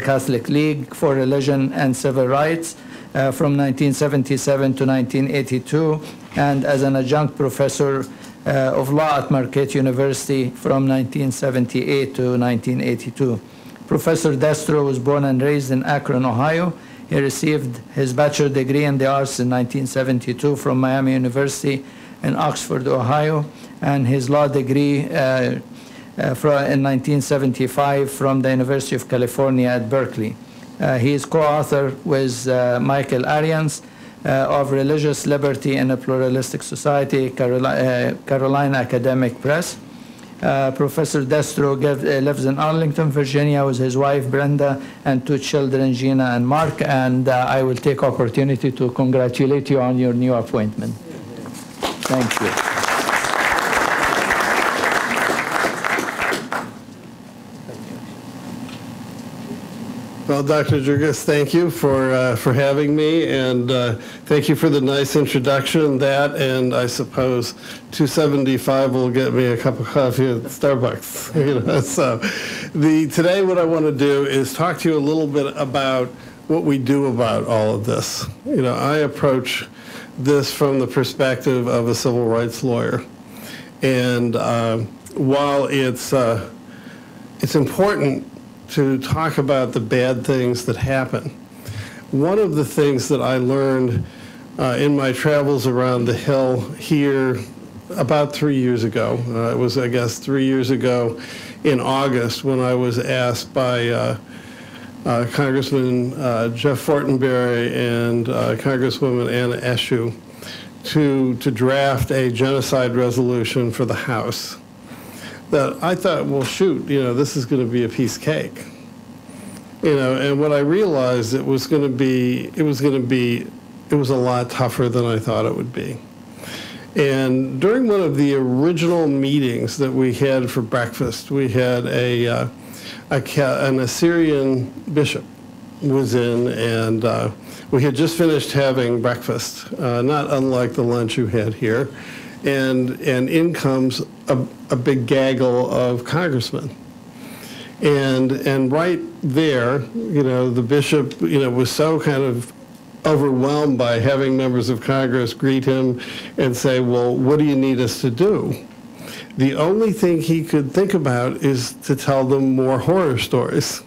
Catholic League for Religion and Civil Rights from 1977 to 1982, and as an adjunct professor of law at Marquette University from 1978 to 1982. Professor Destro was born and raised in Akron, Ohio. He received his bachelor's degree in the arts in 1972 from Miami University in Oxford, Ohio, and his law degree in 1975 from the University of California at Berkeley. He is co-author with Michael Arians of Religious Liberty in a Pluralistic Society, Carolina Academic Press. Professor Destro lives in Arlington, Virginia, with his wife Brenda and two children, Gina and Mark, and I will take opportunity to congratulate you on your new appointment. Thank you. Well, Dr. Gurguis, thank you for having me, and thank you for the nice introduction. That, and I suppose $2.75 will get me a cup of coffee at Starbucks. So, today what I want to do is talk to you a little bit about what we do about all of this. I approach this from the perspective of a civil rights lawyer, and while it's important to talk about the bad things that happen, one of the things that I learned in my travels around the Hill here about 3 years ago, it was, I guess, 3 years ago in August, when I was asked by Congressman Jeff Fortenberry and Congresswoman Anna Eshoo to draft a genocide resolution for the House, that I thought, well, shoot, this is going to be a piece of cake. And what I realized it was a lot tougher than I thought it would be. And during one of the original meetings that we had for breakfast, we had an Assyrian bishop was in, and we had just finished having breakfast, not unlike the lunch you had here, and in comes a big gaggle of congressmen. And right there, the bishop, was so kind of overwhelmed by having members of Congress greet him and say, well, what do you need us to do? The only thing he could think about is to tell them more horror stories.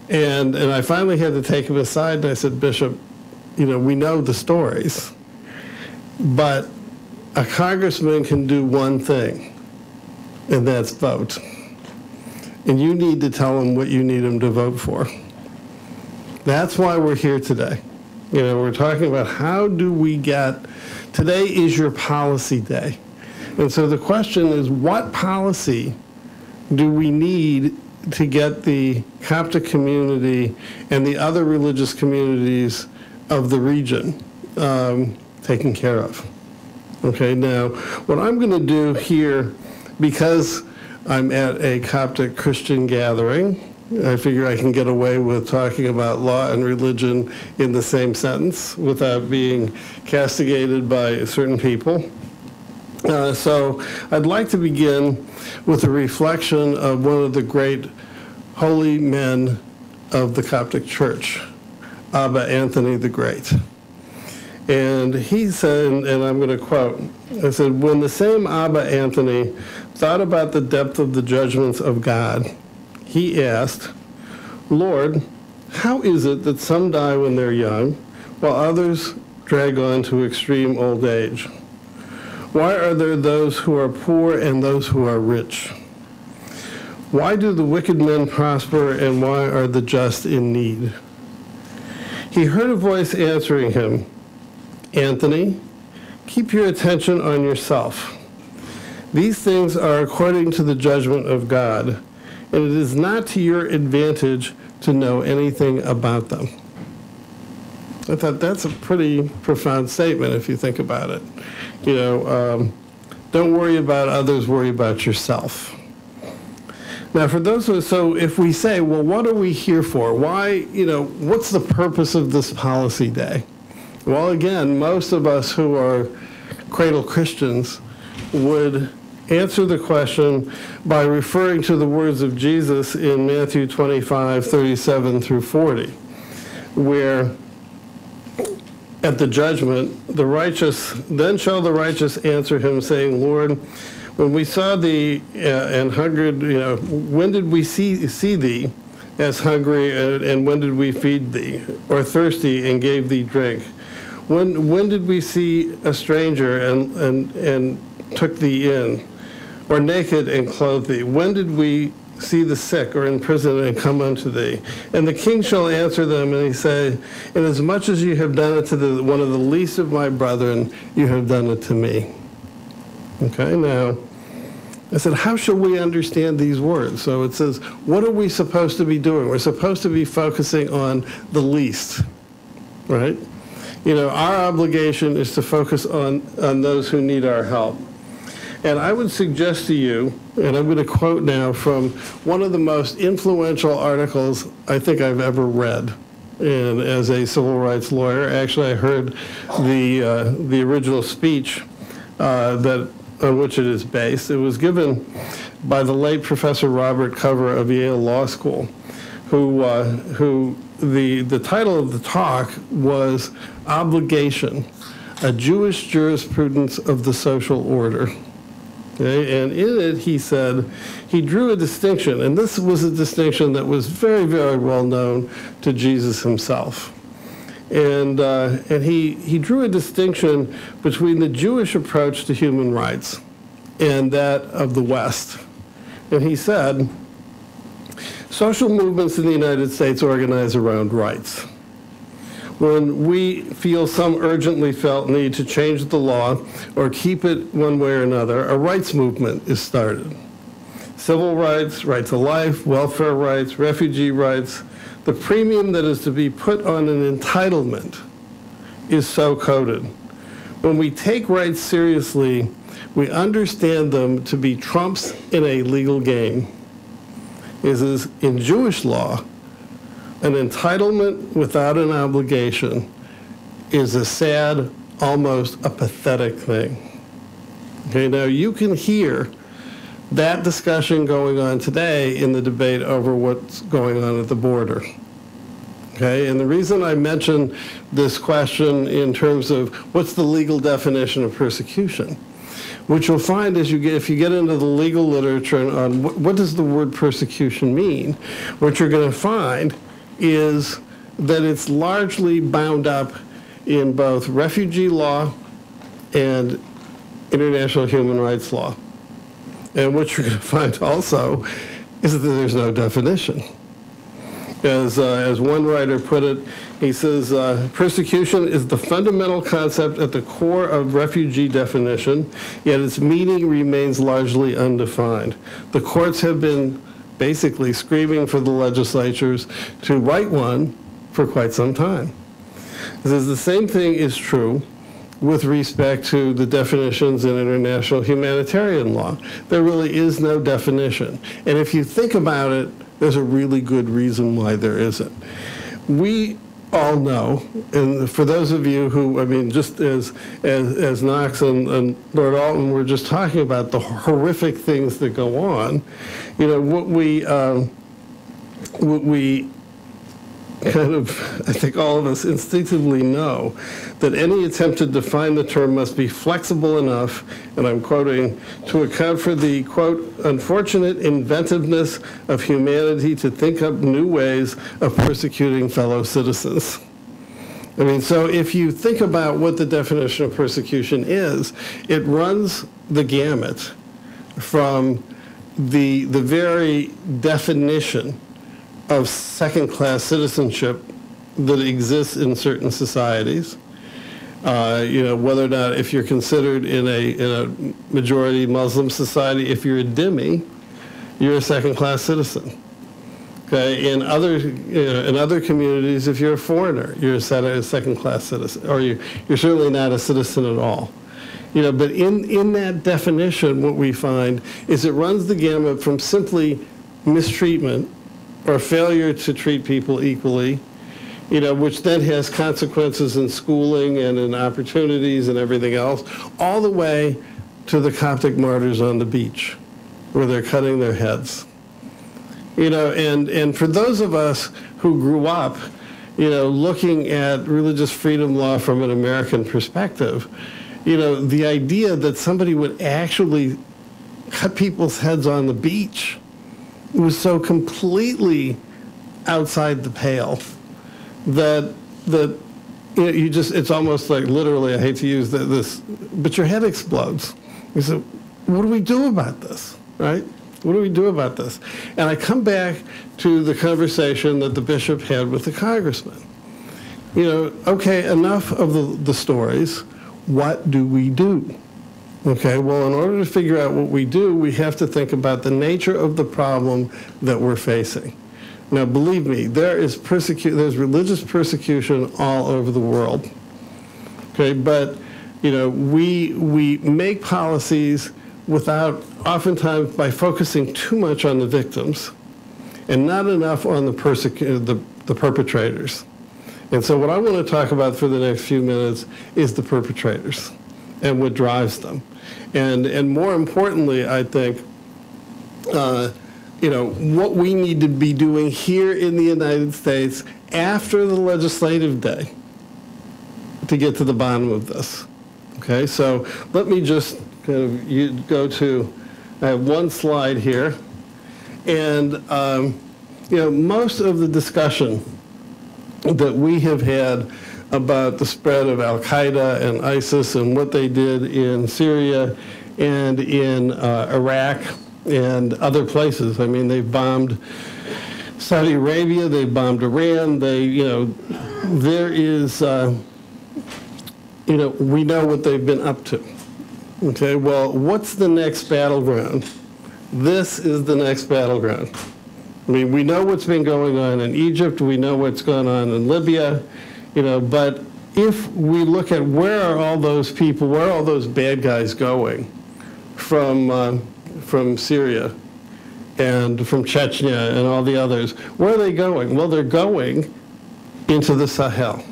And I finally had to take him aside, and I said, Bishop, we know the stories, but a congressman can do one thing, and that's vote. And you need to tell him what you need him to vote for. That's why we're here today. We're talking about how do we today is your policy day. And so the question is, what policy do we need to get the Coptic community and the other religious communities of the region taken care of? Okay, now, what I'm going to do here, because I'm at a Coptic Christian gathering, I figure I can get away with talking about law and religion in the same sentence without being castigated by certain people. So I'd like to begin with a reflection of one of the great holy men of the Coptic Church, Abba Anthony the Great. And he said, and I'm going to quote, I said, when the same Abba Anthony thought about the depth of the judgments of God, he asked, Lord, how is it that some die when they're young, while others drag on to extreme old age? Why are there those who are poor and those who are rich? Why do the wicked men prosper, and why are the just in need? He heard a voice answering him, Anthony, keep your attention on yourself. These things are according to the judgment of God, and it is not to your advantage to know anything about them. I thought that's a pretty profound statement if you think about it. Don't worry about others, worry about yourself. Now, for those of us, so if we say, well, what are we here for? Why, what's the purpose of this policy day? Well, again, most of us who are cradle Christians would answer the question by referring to the words of Jesus in Matthew 25:37 through 40, where at the judgment, then shall the righteous answer him, saying, Lord, when we saw thee and hungered, when did we see thee as hungry, and when did we feed thee, or thirsty and gave thee drink? When did we see a stranger and took thee in, or naked and clothed thee? When did we see the sick or in prison and come unto thee? And the king shall answer them, and he say, inasmuch as you have done it to one of the least of my brethren, you have done it to me. Okay, now, I said, how should we understand these words? So it says, what are we supposed to be doing? We're supposed to be focusing on the least, right? Our obligation is to focus on those who need our help. And I would suggest to you, and I'm going to quote now from one of the most influential articles I think I've ever read. And as a civil rights lawyer, actually I heard the original speech on which it is based. It was given by the late Professor Robert Cover of Yale Law School, who the title of the talk was Obligation, a Jewish Jurisprudence of the Social Order. Okay? And in it, he said, he drew a distinction, and this was a distinction that was very, very well known to Jesus himself. And he drew a distinction between the Jewish approach to human rights and that of the West. And he said, social movements in the United States organize around rights. When we feel some urgently felt need to change the law or keep it one way or another, a rights movement is started. Civil rights, right to life, welfare rights, refugee rights, the premium that is to be put on an entitlement is so coded. When we take rights seriously, we understand them to be trumps in a legal game. Is in Jewish law, an entitlement without an obligation is a sad, almost a pathetic thing. Okay, now you can hear that discussion going on today in the debate over what's going on at the border. Okay, and the reason I mention this question in terms of what's the legal definition of persecution, what you'll find is if you get into the legal literature on what does the word persecution mean, what you're going to find is that it's largely bound up in both refugee law and international human rights law. And what you're going to find also is that there's no definition. As one writer put it, he says, persecution is the fundamental concept at the core of refugee definition, yet its meaning remains largely undefined. The courts have been basically screaming for the legislatures to write one for quite some time. He says the same thing is true with respect to the definitions in international humanitarian law. There really is no definition. And if you think about it, there's a really good reason why there isn't. We all know, and for those of you who, I mean, just as Knox and Lord Alton were just talking about the horrific things that go on, you know, what we kind of, I think all of us instinctively know that any attempt to define the term must be flexible enough, and I'm quoting, to account for the, quote, unfortunate inventiveness of humanity to think up new ways of persecuting fellow citizens. I mean, so if you think about what the definition of persecution is, it runs the gamut from the very definition of second-class citizenship that exists in certain societies. You know, whether or not, if you're considered in a majority Muslim society, if you're a dhimmi, you're a second-class citizen. Okay, in other communities, if you're a foreigner, you're a second-class citizen, or you're certainly not a citizen at all. You know, but in that definition, what we find is it runs the gamut from simply mistreatment or failure to treat people equally, you know, which then has consequences in schooling and in opportunities and everything else, all the way to the Coptic martyrs on the beach, where they're cutting their heads. You know, and for those of us who grew up, you know, looking at religious freedom law from an American perspective, you know, the idea that somebody would actually cut people's heads on the beach, it was so completely outside the pale that you know, you just, it's almost like literally, I hate to use this, but your head explodes. You say, what do we do about this, right? What do we do about this? And I come back to the conversation that the bishop had with the congressman. You know, okay, enough of the stories. What do we do? Okay, well, in order to figure out what we do, we have to think about the nature of the problem that we're facing. Now, believe me, there's religious persecution all over the world. Okay, but, you know, we make policies without, oftentimes by focusing too much on the victims and not enough on the perpetrators. And so what I want to talk about for the next few minutes is the perpetrators and what drives them. And more importantly, I think, you know, what we need to be doing here in the United States after the legislative day to get to the bottom of this. Okay, so let me just kind of go to, I have one slide here. And, you know, most of the discussion that we have had about the spread of Al-Qaeda and ISIS and what they did in Syria and in Iraq and other places. I mean, they've bombed Saudi Arabia, they've bombed Iran, you know, there is, you know, we know what they've been up to. Okay, well, what's the next battleground? This is the next battleground. I mean, we know what's been going on in Egypt, we know what's going on in Libya, you know, but if we look at where are all those people, where are all those bad guys going from Syria and from Chechnya and all the others. Where are they going? Well, they're going into the Sahel.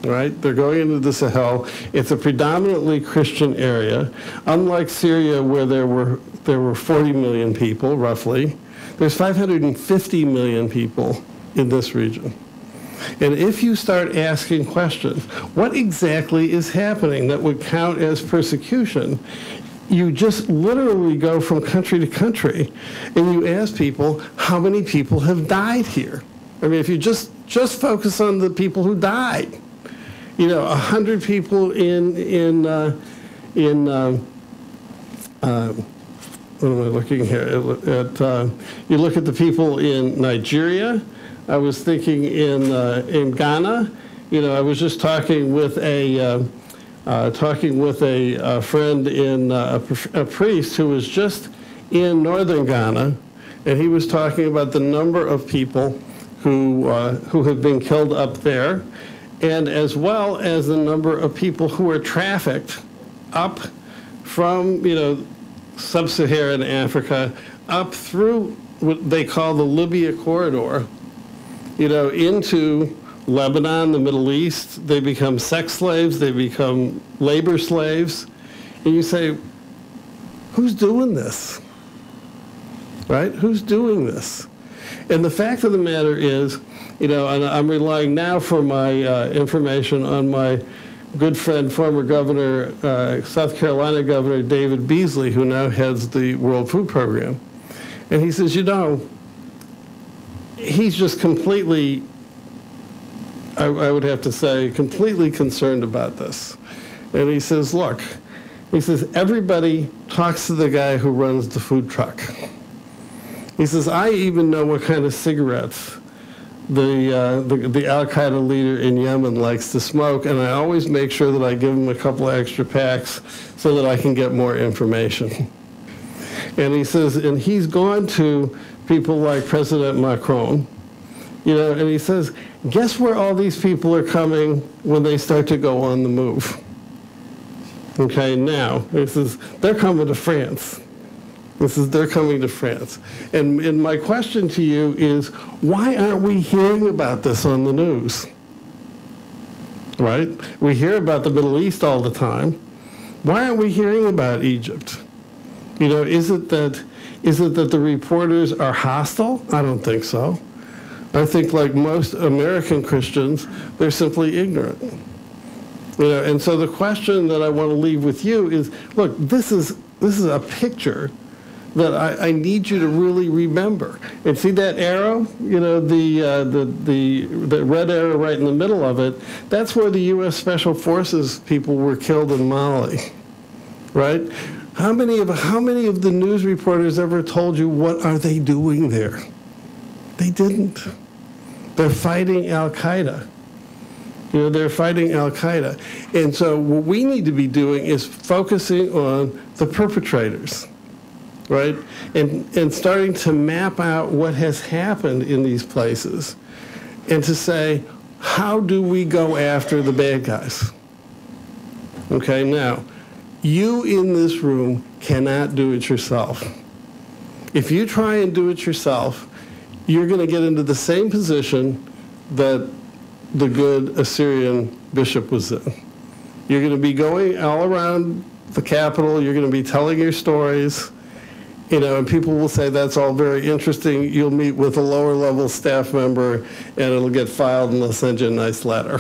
Right? They're going into the Sahel. It's a predominantly Christian area. Unlike Syria, where there were 40 million people, roughly, there's 550 million people in this region. And if you start asking questions, what exactly is happening that would count as persecution, you just literally go from country to country, and you ask people, how many people have died here? I mean, if you just focus on the people who died, 100 people what am I looking here at? You look at the people in Nigeria. I was thinking in Ghana. I was just talking with a friend in a priest who was just in northern Ghana, and he was talking about the number of people who have been killed up there, and as well as the number of people who are trafficked up from, sub-Saharan Africa up through what they call the Libya corridor, into Lebanon, the Middle East. They become sex slaves, they become labor slaves. And you say, who's doing this? Right? Who's doing this? And the fact of the matter is, and I'm relying now for my information on my good friend, former governor, South Carolina Governor David Beasley, who now heads the World Food Program. And he says, he's just completely, I would have to say, completely concerned about this. And he says, look, everybody talks to the guy who runs the food truck. He says, I even know what kind of cigarettes the Al-Qaeda leader in Yemen likes to smoke, and I always make sure that I give him a couple of extra packs so that I can get more information. And he says, and he's gone to people like President Macron, and he says, guess where all these people are coming when they start to go on the move? Okay, now, he says, they're coming to France. They're coming to France. And my question to you is, why aren't we hearing about this on the news? Right? We hear about the Middle East all the time. Why aren't we hearing about Egypt? Is it that the reporters are hostile? I don't think so. I think, like most American Christians, they're simply ignorant. And so the question that I want to leave with you is, look, this is a picture that I need you to really remember. And see that arrow? The red arrow right in the middle of it, that's where the U.S. Special Forces people were killed in Mali, right? How many of the news reporters ever told you what are they doing there? They didn't. They're fighting Al-Qaeda. They're fighting Al-Qaeda. And so what we need to be doing is focusing on the perpetrators, right? And starting to map out what has happened in these places and to say, how do we go after the bad guys? Okay, now, you in this room cannot do it yourself. If you try and do it yourself, you're going to get into the same position that the good Assyrian bishop was in. You're going to be going all around the capital, you're going to be telling your stories, and people will say that's all very interesting. You'll meet with a lower level staff member and it'll get filed and they'll send you a nice letter.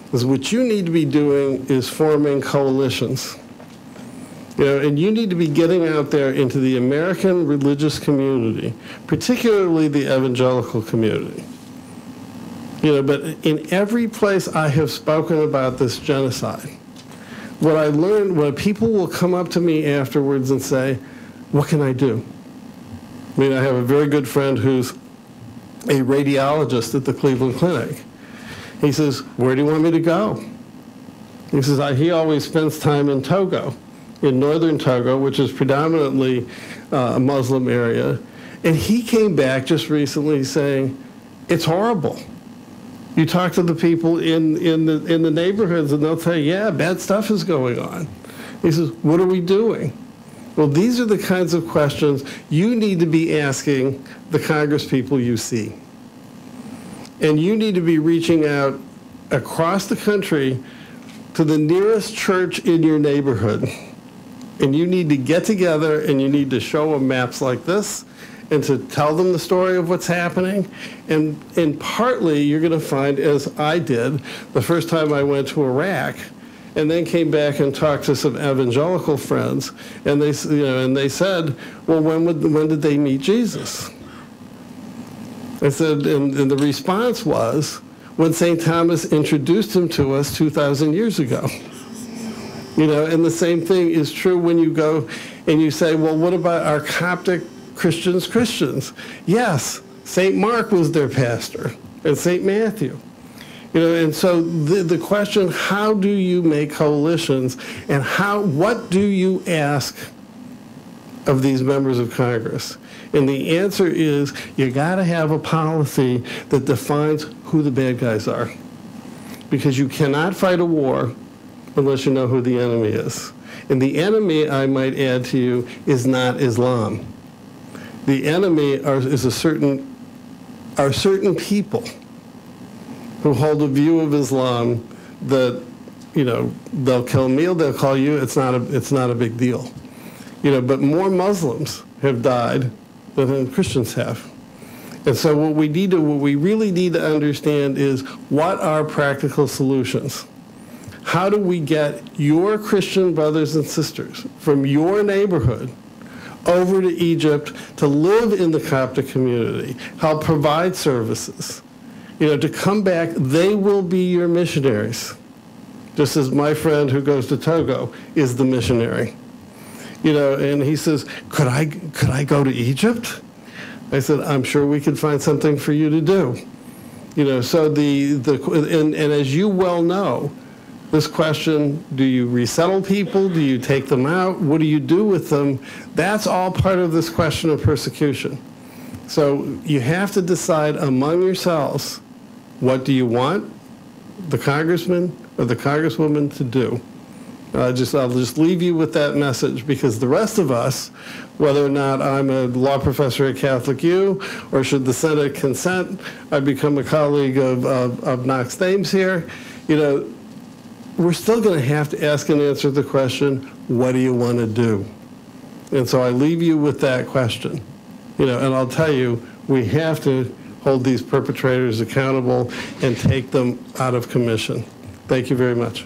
Because what you need to be doing is forming coalitions. And you need to be getting out there into the American religious community, particularly the evangelical community. But in every place I have spoken about this genocide, what I learned, when people will come up to me afterwards and say, what can I do? I have a very good friend who's a radiologist at the Cleveland Clinic. He says, where do you want me to go? He says, he always spends time in Togo, in northern Togo, which is predominantly a Muslim area. And he came back just recently saying, it's horrible. You talk to the people in the neighborhoods and they'll tell you, yeah, bad stuff is going on. He says, what are we doing? Well, these are the kinds of questions you need to be asking the Congress people you see. And you need to be reaching out across the country to the nearest church in your neighborhood. And you need to get together and you need to show them maps like this and to tell them the story of what's happening. And partly you're going to find, as I did the first time I went to Iraq, and then came back and talked to some evangelical friends, and they said, well, when did they meet Jesus? I said, and the response was, when St. Thomas introduced him to us 2,000 years ago. And the same thing is true when you go and you say, well, what about our Coptic Christians? Yes, St. Mark was their pastor, and St. Matthew. And so the question, how do you make coalitions, and what do you ask of these members of Congress? And the answer is, you got to have a policy that defines who the bad guys are. Because you cannot fight a war unless you know who the enemy is. And the enemy, I might add to you, is not Islam. The enemy are certain people who hold a view of Islam that, they'll kill me, they'll call you, it's not a big deal. But more Muslims have died than Christians have. And so what we really need to understand is, what are practical solutions? How do we get your Christian brothers and sisters from your neighborhood over to Egypt to live in the Coptic community, help provide services? To come back, they will be your missionaries. Just as my friend who goes to Togo is the missionary. And he says, could I go to Egypt? I said, I'm sure we could find something for you to do. So and as you well know, this question, do you resettle people? Do you take them out? What do you do with them? That's all part of this question of persecution. So you have to decide among yourselves, what do you want the congressman or the congresswoman to do? I'll just leave you with that message, because the rest of us, whether or not I'm a law professor at Catholic U, or should the Senate consent, I become a colleague of Knox Thames here, we're still going to have to ask and answer the question, what do you want to do? And so I leave you with that question. And I'll tell you, we have to hold these perpetrators accountable and take them out of commission. Thank you very much.